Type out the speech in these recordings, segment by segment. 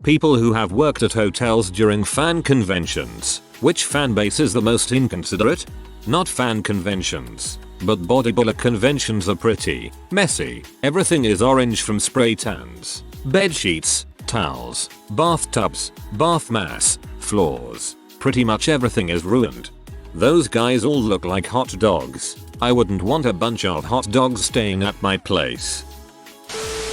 People who have worked at hotels during fan conventions. Which fan base is the most inconsiderate? Not fan conventions, but bodybuilder conventions are pretty messy. Everything is orange from spray tans. Bed sheets, towels, bathtubs, bath mats, floors. Pretty much everything is ruined. Those guys all look like hot dogs. I wouldn't want a bunch of hot dogs staying at my place.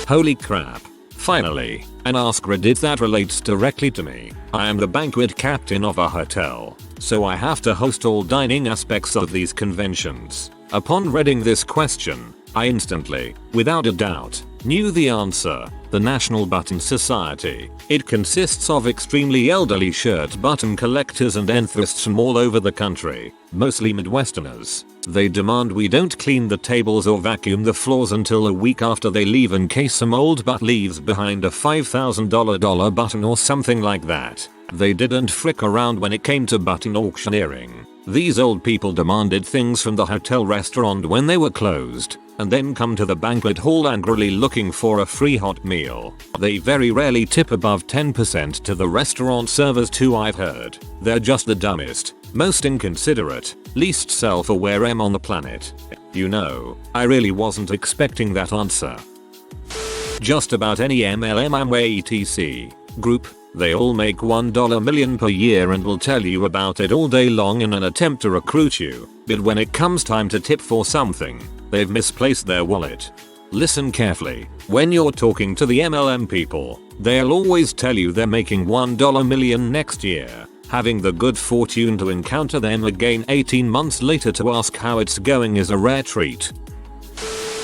Holy crap. Finally, an Ask Reddit that relates directly to me. I am the banquet captain of a hotel, so I have to host all dining aspects of these conventions. Upon reading this question, I instantly, without a doubt, knew the answer. The National Button Society. It consists of extremely elderly shirt button collectors and enthusiasts from all over the country, mostly Midwesterners. They demand we don't clean the tables or vacuum the floors until a week after they leave in case some old butt leaves behind a $5,000 button or something like that. They didn't frick around when it came to button auctioneering. These old people demanded things from the hotel restaurant when they were closed, and then come to the banquet hall angrily looking for a free hot meal. They very rarely tip above 10% to the restaurant servers too, I've heard. They're just the dumbest, most inconsiderate, least self-aware on the planet. You know, I really wasn't expecting that answer. Just about any MLM Amway etc. group, they all make $1 million per year and will tell you about it all day long in an attempt to recruit you, but when it comes time to tip for something, they've misplaced their wallet. Listen carefully. When you're talking to the MLM people, they'll always tell you they're making $1 million next year. Having the good fortune to encounter them again 18 months later to ask how it's going is a rare treat.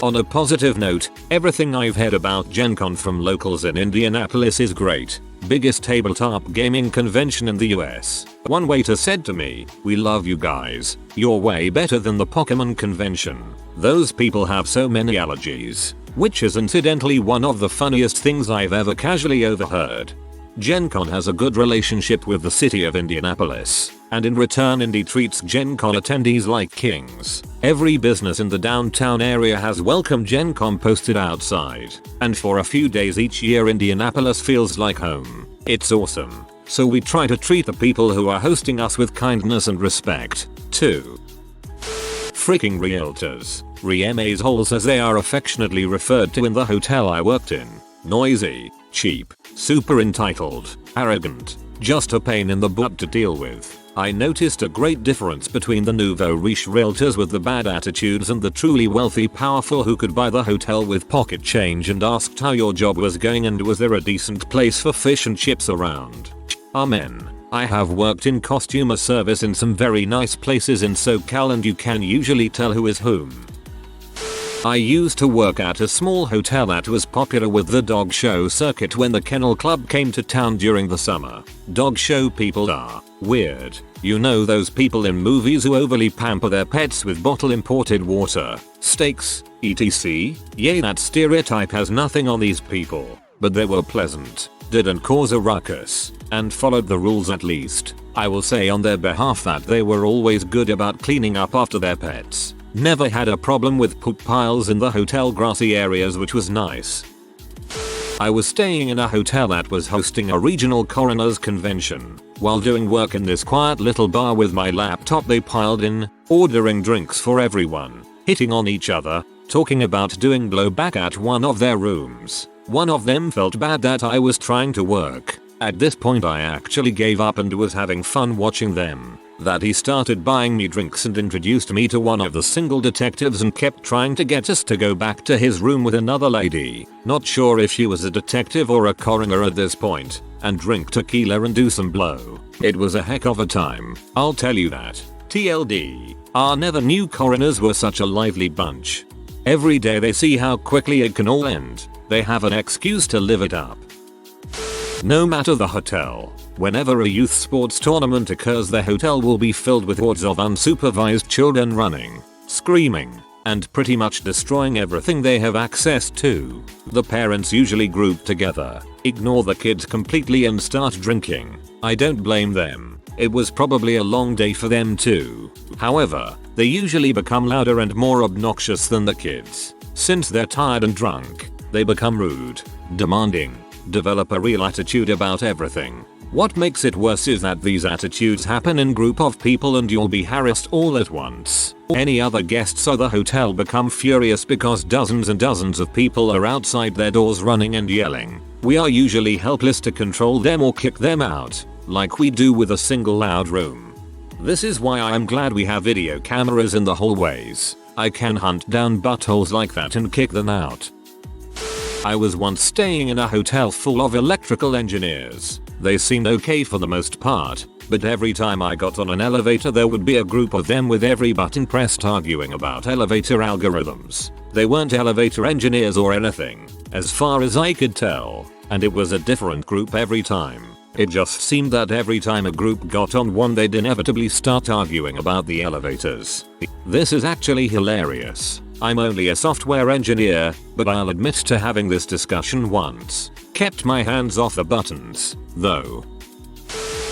On a positive note, everything I've heard about Gen Con from locals in Indianapolis is great. Biggest tabletop gaming convention in the US. One waiter said to me, "We love you guys. You're way better than the Pokemon convention. Those people have so many allergies." Which is incidentally one of the funniest things I've ever casually overheard. Gen Con has a good relationship with the city of Indianapolis, and in return Indy treats Gen Con attendees like kings. Every business in the downtown area has welcome Gen Con posted outside, and for a few days each year Indianapolis feels like home. It's awesome. So we try to treat the people who are hosting us with kindness and respect, too. Freaking realtors. Re-MAs holes as they are affectionately referred to in the hotel I worked in. Noisy, cheap, super entitled, arrogant, just a pain in the butt to deal with. I noticed a great difference between the nouveau riche realtors with the bad attitudes and the truly wealthy powerful who could buy the hotel with pocket change and asked how your job was going and was there a decent place for fish and chips around. Amen. I have worked in customer service in some very nice places in SoCal and you can usually tell who is whom. I used to work at a small hotel that was popular with the dog show circuit when the Kennel Club came to town during the summer. Dog show people are weird. You know those people in movies who overly pamper their pets with bottle imported water, steaks, etc. Yeah, that stereotype has nothing on these people, but they were pleasant, didn't cause a ruckus, and followed the rules at least. I will say on their behalf that they were always good about cleaning up after their pets. Never had a problem with poop piles in the hotel grassy areas, which was nice. I was staying in a hotel that was hosting a regional coroners convention. While doing work in this quiet little bar with my laptop they piled in, ordering drinks for everyone, hitting on each other, talking about doing blowback at one of their rooms. One of them felt bad that I was trying to work. At this point I actually gave up and was having fun watching them. That he started buying me drinks and introduced me to one of the single detectives and kept trying to get us to go back to his room with another lady. Not sure if she was a detective or a coroner at this point, and drink tequila and do some blow. It was a heck of a time, I'll tell you that. TLD. I never knew coroners were such a lively bunch. Every day they see how quickly it can all end. They have an excuse to live it up. No matter the hotel, whenever a youth sports tournament occurs the hotel will be filled with hordes of unsupervised children running, screaming, and pretty much destroying everything they have access to. The parents usually group together, ignore the kids completely and start drinking. I don't blame them. It was probably a long day for them too. However, they usually become louder and more obnoxious than the kids. Since they're tired and drunk, they become rude, demanding, develop a real attitude about everything. What makes it worse is that these attitudes happen in group of people and you'll be harassed all at once. Any other guests of the hotel become furious because dozens and dozens of people are outside their doors running and yelling. We are usually helpless to control them or kick them out, like we do with a single loud room. This is why I am glad we have video cameras in the hallways. I can hunt down buttholes like that and kick them out. I was once staying in a hotel full of electrical engineers. They seemed okay for the most part, but every time I got on an elevator there would be a group of them with every button pressed arguing about elevator algorithms. They weren't elevator engineers or anything, as far as I could tell, and it was a different group every time. It just seemed that every time a group got on one they'd inevitably start arguing about the elevators. This is actually hilarious. I'm only a software engineer, but I'll admit to having this discussion once. Kept my hands off the buttons, though.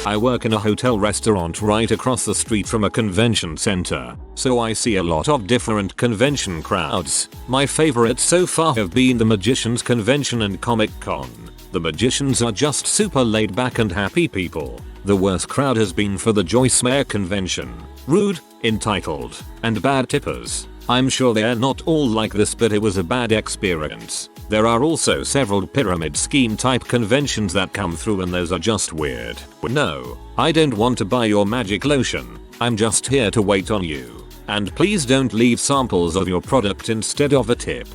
I work in a hotel restaurant right across the street from a convention center, so I see a lot of different convention crowds. My favorites so far have been the Magicians Convention and Comic Con. The magicians are just super laid back and happy people. The worst crowd has been for the Joyce Meyer Convention. Rude, entitled, and bad tippers. I'm sure they're not all like this, but it was a bad experience. There are also several pyramid scheme type conventions that come through and those are just weird. No, I don't want to buy your magic lotion. I'm just here to wait on you. And please don't leave samples of your product instead of a tip.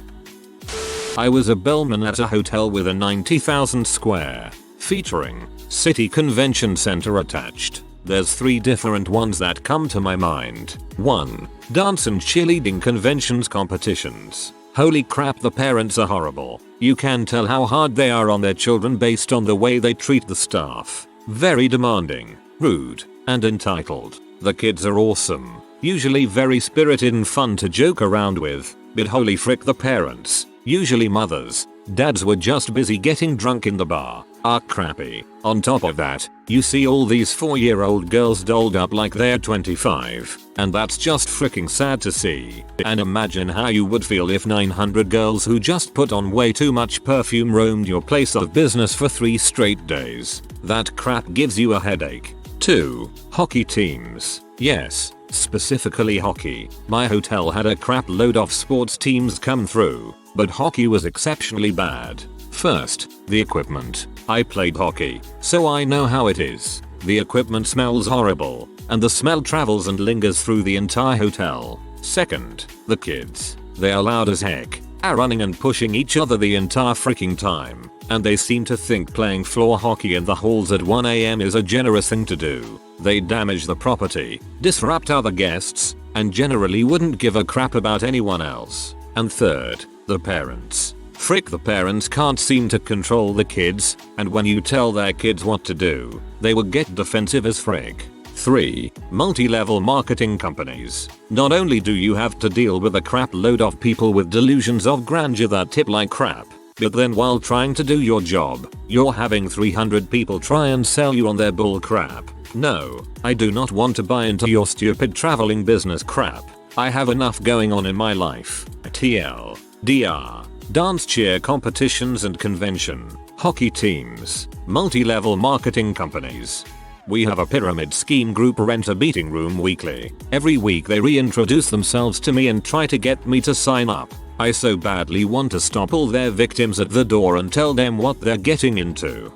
I was a bellman at a hotel with a 90,000 square, featuring city convention center attached. There's 3 different ones that come to my mind. 1. Dance and cheerleading conventions competitions. Holy crap, the parents are horrible. You can tell how hard they are on their children based on the way they treat the staff. Very demanding, rude, and entitled. The kids are awesome. Usually very spirited and fun to joke around with. But holy frick, the parents, usually mothers, dads, were just busy getting drunk in the bar, are crappy. On top of that, you see all these 4-year-old girls dolled up like they're 25, and that's just freaking sad to see. And imagine how you would feel if 900 girls who just put on way too much perfume roamed your place of business for 3 straight days. That crap gives you a headache. 2. Hockey teams. Yes, specifically hockey. My hotel had a crap load of sports teams come through, but hockey was exceptionally bad. First, the equipment. I played hockey, so I know how it is. The equipment smells horrible, and the smell travels and lingers through the entire hotel. Second, the kids. They are loud as heck, are running and pushing each other the entire freaking time, and they seem to think playing floor hockey in the halls at 1 AM is a generous thing to do. They damage the property, disrupt other guests, and generally wouldn't give a crap about anyone else. And third, the parents. Frick, the parents can't seem to control the kids, and when you tell their kids what to do, they will get defensive as frick. 3. Multi-level marketing companies. Not only do you have to deal with a crap load of people with delusions of grandeur that tip like crap, but then while trying to do your job, you're having 300 people try and sell you on their bull crap. No, I do not want to buy into your stupid traveling business crap. I have enough going on in my life. TL. DR. Dance cheer competitions and convention. Hockey teams. Multi-level marketing companies. We have a pyramid scheme group rent a meeting room weekly. Every week they reintroduce themselves to me and try to get me to sign up. I so badly want to stop all their victims at the door and tell them what they're getting into.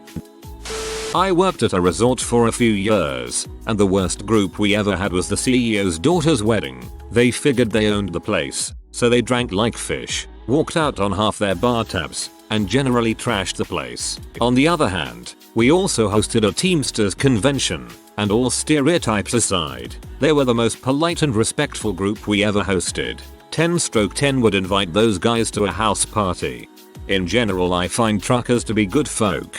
I worked at a resort for a few years, and the worst group we ever had was the CEO's daughter's wedding. They figured they owned the place, so they drank like fish, walked out on half their bar tabs, and generally trashed the place. On the other hand, we also hosted a Teamsters convention, and all stereotypes aside, they were the most polite and respectful group we ever hosted. 10/10 would invite those guys to a house party. In general, I find truckers to be good folk.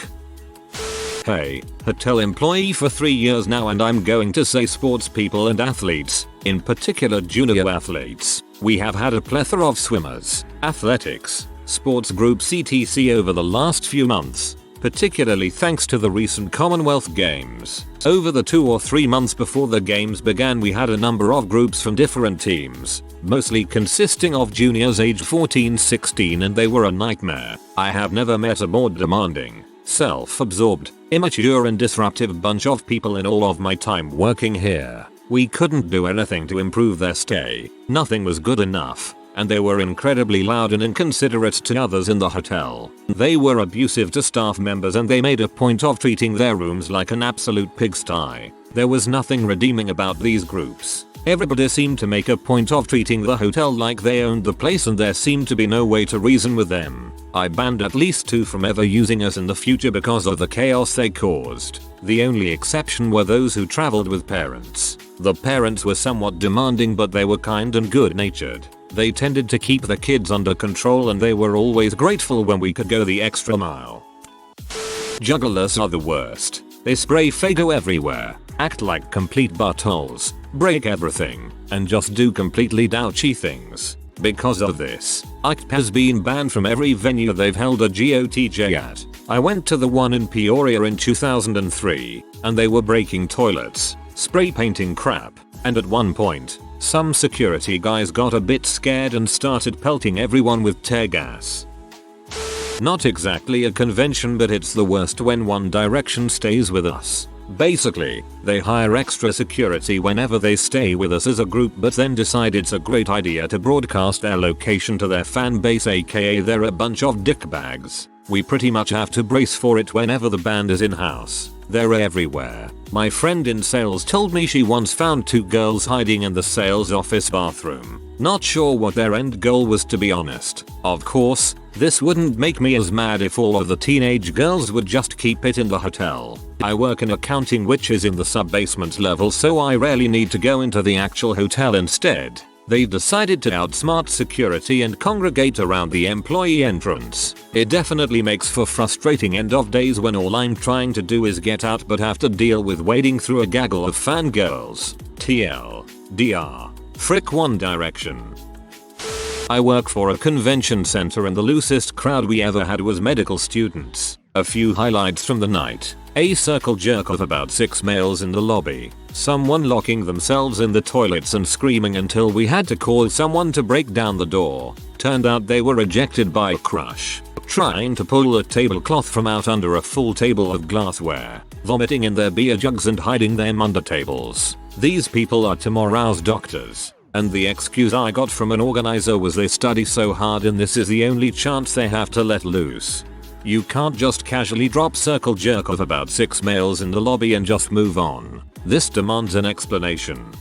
Hey, hotel employee for 3 years now, and I'm going to say sports people and athletes, in particular junior athletes. We have had a plethora of swimmers, athletics, sports groups etc. over the last few months, particularly thanks to the recent Commonwealth Games. Over the 2 or 3 months before the games began, we had a number of groups from different teams, mostly consisting of juniors aged 14-16, and they were a nightmare. I have never met a more demanding, Self-absorbed, immature and disruptive bunch of people. In all of my time working here, we couldn't do anything to improve their stay. Nothing was good enough. And they were incredibly loud and inconsiderate to others in the hotel. They were abusive to staff members and they made a point of treating their rooms like an absolute pigsty. There was nothing redeeming about these groups. Everybody seemed to make a point of treating the hotel like they owned the place and there seemed to be no way to reason with them. I banned at least 2 from ever using us in the future because of the chaos they caused. The only exception were those who traveled with parents. The parents were somewhat demanding but they were kind and good-natured. They tended to keep the kids under control and they were always grateful when we could go the extra mile. Jugglers are the worst. They spray Fago everywhere, act like complete buttholes, break everything, and just do completely douchy things. Because of this, ICP has been banned from every venue they've held a GOTJ at. I went to the one in Peoria in 2003, and they were breaking toilets, spray painting crap, and at one point, some security guys got a bit scared and started pelting everyone with tear gas. Not exactly a convention, but it's the worst when One Direction stays with us. Basically, they hire extra security whenever they stay with us as a group but then decide it's a great idea to broadcast their location to their fan base, aka they're a bunch of dickbags. We pretty much have to brace for it whenever the band is in-house. They're everywhere. My friend in sales told me she once found 2 girls hiding in the sales office bathroom. Not sure what their end goal was, to be honest. Of course, this wouldn't make me as mad if all of the teenage girls would just keep it in the hotel. I work in accounting, which is in the sub-basement level, so I rarely need to go into the actual hotel. Instead, they've decided to outsmart security and congregate around the employee entrance. It definitely makes for frustrating end of days when all I'm trying to do is get out but have to deal with wading through a gaggle of fangirls. TL. DR. Frick One Direction. I work for a convention center and the loosest crowd we ever had was medical students. A few highlights from the night. A circle jerk of about 6 males in the lobby. Someone locking themselves in the toilets and screaming until we had to call someone to break down the door. Turned out they were ejected by a crush. Trying to pull a tablecloth from out under a full table of glassware. Vomiting in their beer jugs and hiding them under tables. These people are tomorrow's doctors. And the excuse I got from an organizer was they study so hard and this is the only chance they have to let loose. You can't just casually drop circle jerk of about 6 males in the lobby and just move on. This demands an explanation.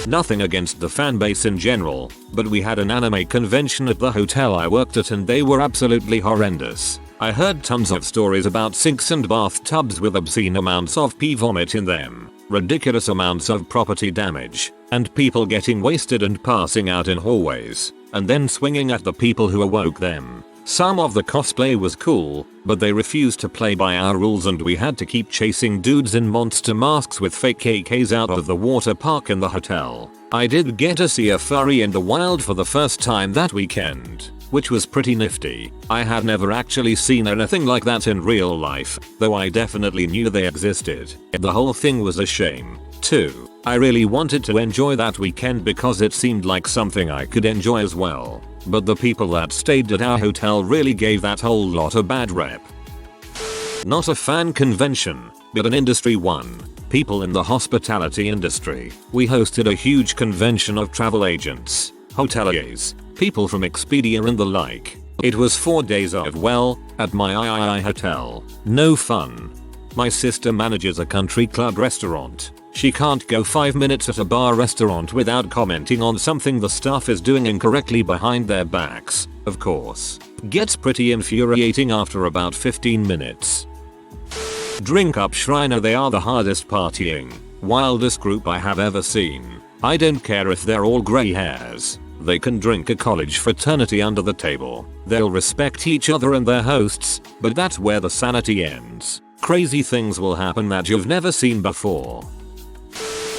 Nothing against the fanbase in general, but we had an anime convention at the hotel I worked at and they were absolutely horrendous. I heard tons of stories about sinks and bathtubs with obscene amounts of pee vomit in them, ridiculous amounts of property damage, and people getting wasted and passing out in hallways, and then swinging at the people who awoke them. Some of the cosplay was cool, but they refused to play by our rules and we had to keep chasing dudes in monster masks with fake AKs out of the water park in the hotel. I did get to see a furry in the wild for the first time that weekend, which was pretty nifty. I had never actually seen anything like that in real life, though I definitely knew they existed. The whole thing was a shame, too. I really wanted to enjoy that weekend because it seemed like something I could enjoy as well. But the people that stayed at our hotel really gave that whole lot a bad rep. Not a fan convention, but an industry one. People in the hospitality industry. We hosted a huge convention of travel agents, hoteliers, people from Expedia and the like. It was 4 days of at my III hotel. No fun. My sister manages a country club restaurant. She can't go 5 minutes at a bar restaurant without commenting on something the staff is doing incorrectly behind their backs, of course. Gets pretty infuriating after about 15 minutes. Drink up Shriner, they are the hardest partying, wildest group I have ever seen. I don't care if they're all grey hairs. They can drink a college fraternity under the table. They'll respect each other and their hosts, but that's where the sanity ends. Crazy things will happen that you've never seen before.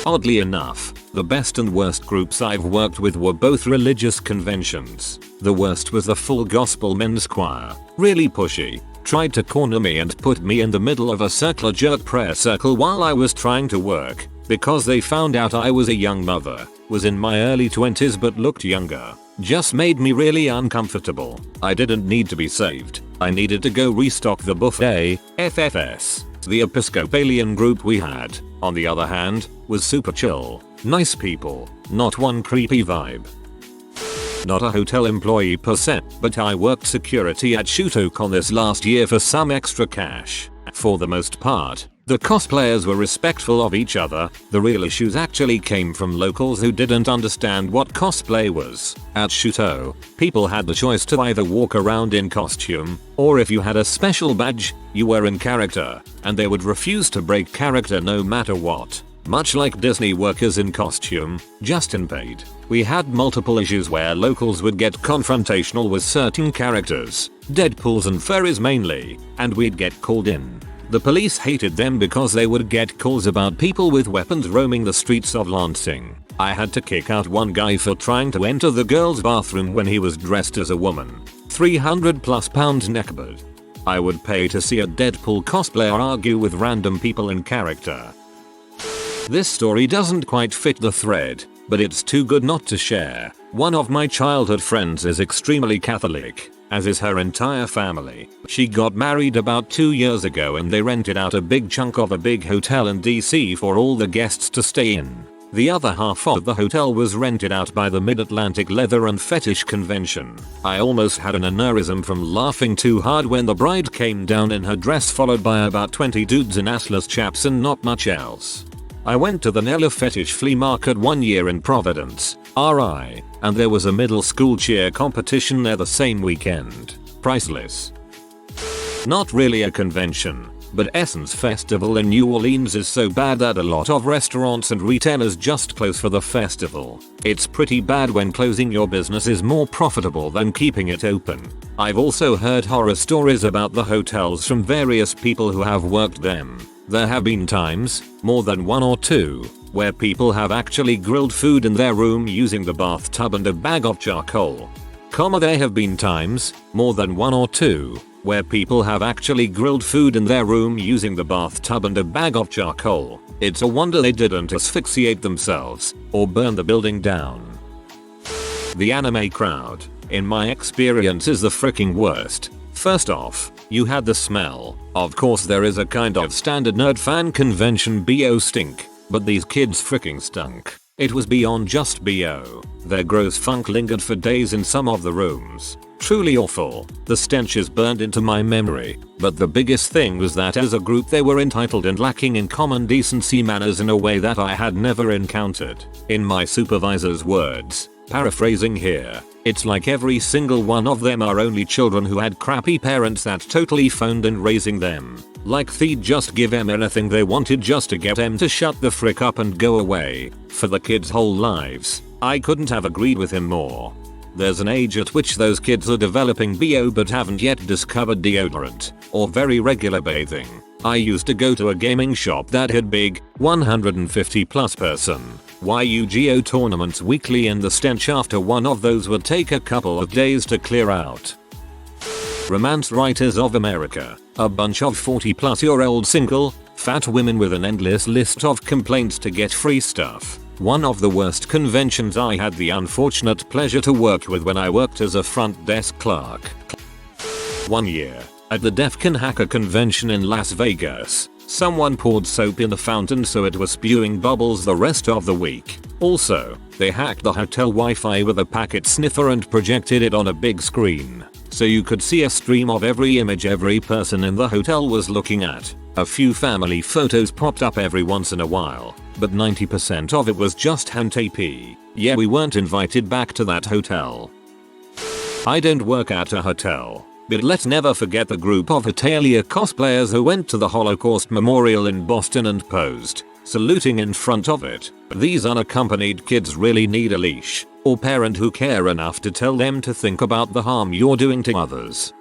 Oddly enough, the best and worst groups I've worked with were both religious conventions. The worst was the Full Gospel Men's Choir. Really pushy. Tried to corner me and put me in the middle of a circle jerk prayer circle while I was trying to work, because they found out I was a young mother, was in my early 20s but looked younger. just made me really uncomfortable. I didn't need to be saved. I needed to go restock the buffet, FFS. The Episcopalian group we had, on the other hand, was super chill. Nice people. Not one creepy vibe. Not a hotel employee per se, but I worked security at Shootocon this last year for some extra cash. For the most part, the cosplayers were respectful of each other. The real issues actually came from locals who didn't understand what cosplay was. At Shuto, people had the choice to either walk around in costume, or if you had a special badge, you were in character, and they would refuse to break character no matter what. Much like Disney workers in costume, just in paid. We had multiple issues where locals would get confrontational with certain characters, Deadpools and furries mainly, and we'd get called in. The police hated them because they would get calls about people with weapons roaming the streets of Lansing. I had to kick out one guy for trying to enter the girls' bathroom when he was dressed as a woman. 300+ pounds neckbird. I would pay to see a Deadpool cosplayer argue with random people in character. This story doesn't quite fit the thread, but it's too good not to share. One of my childhood friends is extremely Catholic, as is her entire family. She got married about 2 years ago and they rented out a big chunk of a big hotel in DC for all the guests to stay in. The other half of the hotel was rented out by the Mid-Atlantic Leather and Fetish Convention. I almost had an aneurysm from laughing too hard when the bride came down in her dress followed by about 20 dudes in assless chaps and not much else. I went to the Nella Fetish Flea Market one year in Providence, RI, and there was a middle school cheer competition there the same weekend. Priceless. Not really a convention, but Essence Festival in New Orleans is so bad that a lot of restaurants and retailers just close for the festival. It's pretty bad when closing your business is more profitable than keeping it open. I've also heard horror stories about the hotels from various people who have worked them. There have been times, more than one or two, where people have actually grilled food in their room using the bathtub and a bag of charcoal. There have been times, more than one or two, where people have actually grilled food in their room using the bathtub and a bag of charcoal. It's a wonder they didn't asphyxiate themselves, or burn the building down. The anime crowd, in my experience, is the freaking worst. First off, you had the smell. Of course there is a kind of standard nerd fan convention BO stink, but these kids freaking stunk. It was beyond just BO. Their gross funk lingered for days in some of the rooms. Truly awful. The stenches burned into my memory, but the biggest thing was that as a group they were entitled and lacking in common decency manners in a way that I had never encountered. In my supervisor's words, paraphrasing here, it's like every single one of them are only children who had crappy parents that totally phoned in raising them. Like they'd just give them anything they wanted just to get them to shut the frick up and go away. For the kids' whole lives. I couldn't have agreed with him more. There's an age at which those kids are developing BO but haven't yet discovered deodorant, or very regular bathing. I used to go to a gaming shop that had big, 150+ person YUGO tournaments weekly and the stench after one of those would take a couple of days to clear out. Romance Writers of America, a bunch of 40+-year-old single, fat women with an endless list of complaints to get free stuff. One of the worst conventions I had the unfortunate pleasure to work with when I worked as a front desk clerk. One year, at the Defcon Hacker Convention in Las Vegas, someone poured soap in the fountain so it was spewing bubbles the rest of the week. Also, they hacked the hotel Wi-Fi with a packet sniffer and projected it on a big screen, so you could see a stream of every image every person in the hotel was looking at. A few family photos popped up every once in a while, but 90% of it was just hentai. Yeah, we weren't invited back to that hotel. I don't work at a hotel, but let's never forget the group of Italia cosplayers who went to the Holocaust Memorial in Boston and posed, saluting in front of it. These unaccompanied kids really need a leash, or parent who care enough to tell them to think about the harm you're doing to others.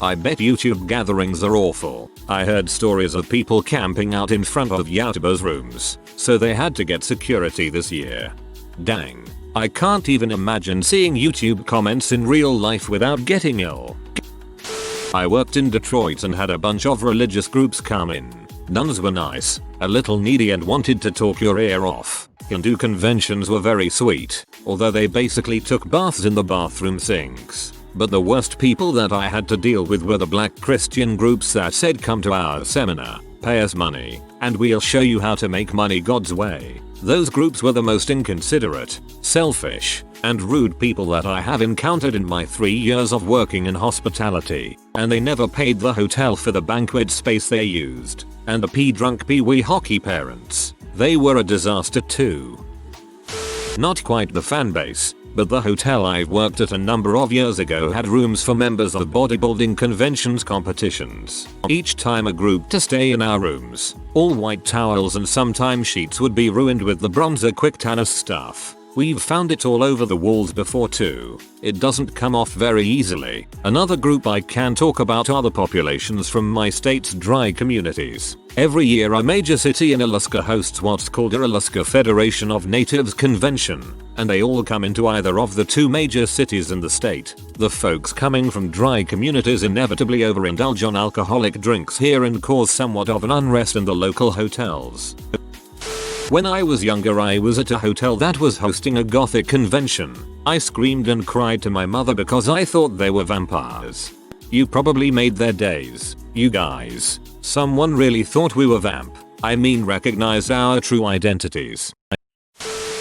I bet YouTube gatherings are awful. I heard stories of people camping out in front of YouTubers' rooms, so they had to get security this year. Dang. I can't even imagine seeing YouTube comments in real life without getting ill. I worked in Detroit and had a bunch of religious groups come in. Nuns were nice, a little needy and wanted to talk your ear off. Hindu conventions were very sweet. although they basically took baths in the bathroom sinks. But the worst people that I had to deal with were the black Christian groups that said, come to our seminar, pay us money, and we'll show you how to make money God's way. Those groups were the most inconsiderate, selfish, and rude people that I have encountered in my 3 years of working in hospitality, and they never paid the hotel for the banquet space they used. And the pee-drunk pee-wee hockey parents, they were a disaster too. Not quite the Fanbase, but the hotel I worked at a number of years ago had rooms for members of bodybuilding conventions competitions. Each time a group to stay in our rooms, all white towels and sometimes sheets would be ruined with the bronzer quick tanner stuff. We've found it all over the walls before too. It doesn't come off very easily. Another group I can talk about are the populations from my state's dry communities. Every year a major city in Alaska hosts what's called a Alaska Federation of Natives Convention, and they all come into either of the 2 major cities in the state. The folks coming from dry communities inevitably overindulge on alcoholic drinks here and cause somewhat of an unrest in the local hotels. When I was younger I was at a hotel that was hosting a gothic convention. I screamed and cried to my mother because I thought they were vampires. You probably made their days, you guys. Someone really thought we were recognized our true identities.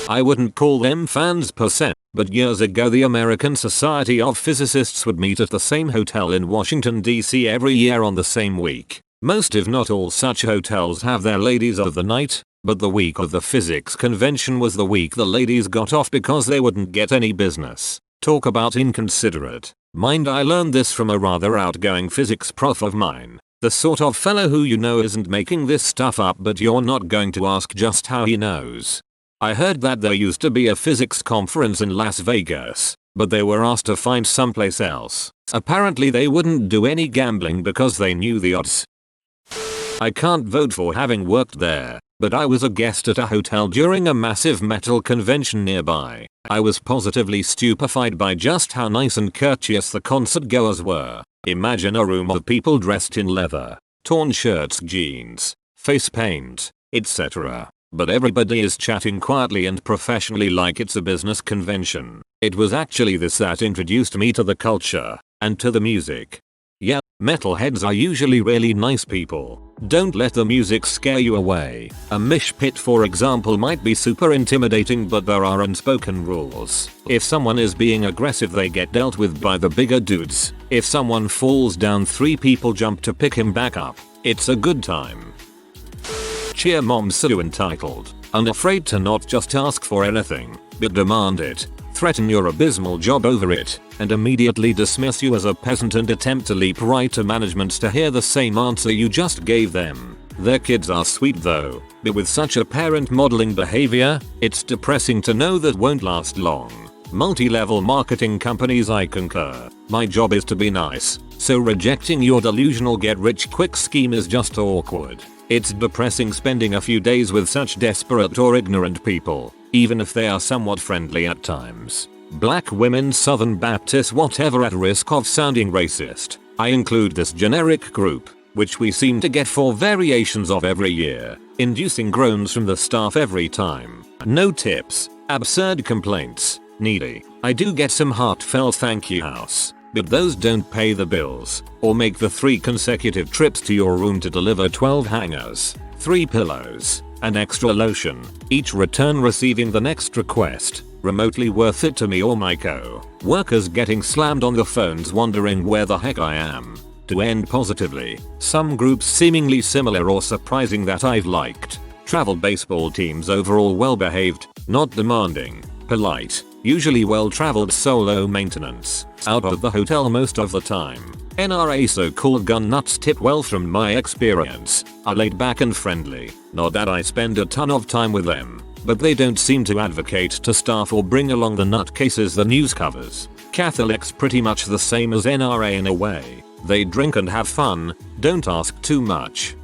I wouldn't call them fans per se, but years ago the American Society of Physicists would meet at the same hotel in Washington DC every year on the same week. Most if not all such hotels have their ladies of the night, but the week of the physics convention was the week the ladies got off because they wouldn't get any business. Talk about inconsiderate. Mind, I learned this from a rather outgoing physics prof of mine. The sort of fellow who you know isn't making this stuff up but you're not going to ask just how he knows. I heard that there used to be a physics conference in Las Vegas, but they were asked to find someplace else. Apparently they wouldn't do any gambling because they knew the odds. I can't vote for having worked there, but I was a guest at a hotel during a massive metal convention nearby. I was positively stupefied by just how nice and courteous the concert goers were. Imagine a room of people dressed in leather, torn shirts, jeans, face paint, etc. But everybody is chatting quietly and professionally like it's a business convention. It was actually this that introduced me to the culture, and to the music. Yeah, metalheads are usually really nice people. Don't let the music scare you away. A mish pit for example might be super intimidating, but there are unspoken rules. If someone is being aggressive they get dealt with by the bigger dudes. If someone falls down 3 people jump to pick him back up. It's a good time. Cheer Mom so entitled, unafraid to not just ask for anything, but demand it, threaten your abysmal job over it, and immediately dismiss you as a peasant and attempt to leap right to management to hear the same answer you just gave them. Their kids are sweet though, but with such a parent modeling behavior, it's depressing to know that won't last long. Multi-level marketing companies, I concur. My job is to be nice, so rejecting your delusional get-rich-quick scheme is just awkward. It's depressing spending a few days with such desperate or ignorant people, even if they are somewhat friendly at times. Black women, Southern Baptists, whatever, at risk of sounding racist. I include this generic group, which we seem to get 4 variations of every year, inducing groans from the staff every time. No tips, absurd complaints, needy. I do get some heartfelt thank you house, but those don't pay the bills, or make the 3 consecutive trips to your room to deliver 12 hangers, 3 pillows, and extra lotion, each return receiving the next request, remotely worth it to me or my co-workers getting slammed on the phones wondering where the heck I am. To end positively, some groups seemingly similar or surprising that I've liked. Travel baseball teams overall well behaved, not demanding, polite, usually well traveled, solo maintenance, out of the hotel most of the time. NRA so-called gun nuts tip well from my experience, are laid back and friendly. Not that I spend a ton of time with them, but they don't seem to advocate to staff or bring along the nutcases the news covers. Catholics pretty much the same as NRA in a way. They drink and have fun, don't ask too much.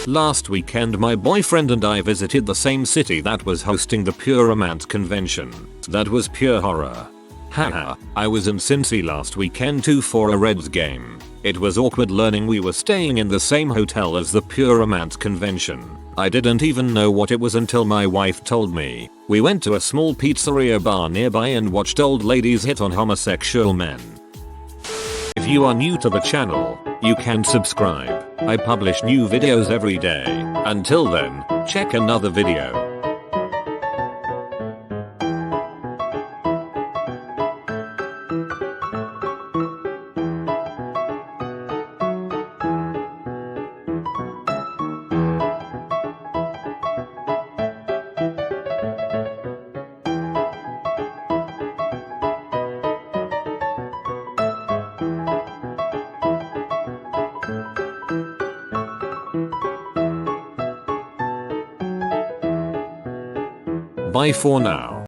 Last weekend my boyfriend and I visited the same city that was hosting the Pure Romance convention. That was pure horror. Haha, I was in Cincy last weekend too for a Reds game. It was awkward learning we were staying in the same hotel as the Pure Romance convention. I didn't even know what it was until my wife told me. We went to a small pizzeria bar nearby and watched old ladies hit on homosexual men. If you are new to the channel, you can subscribe. I publish new videos every day. Until then, check another video. Bye for now.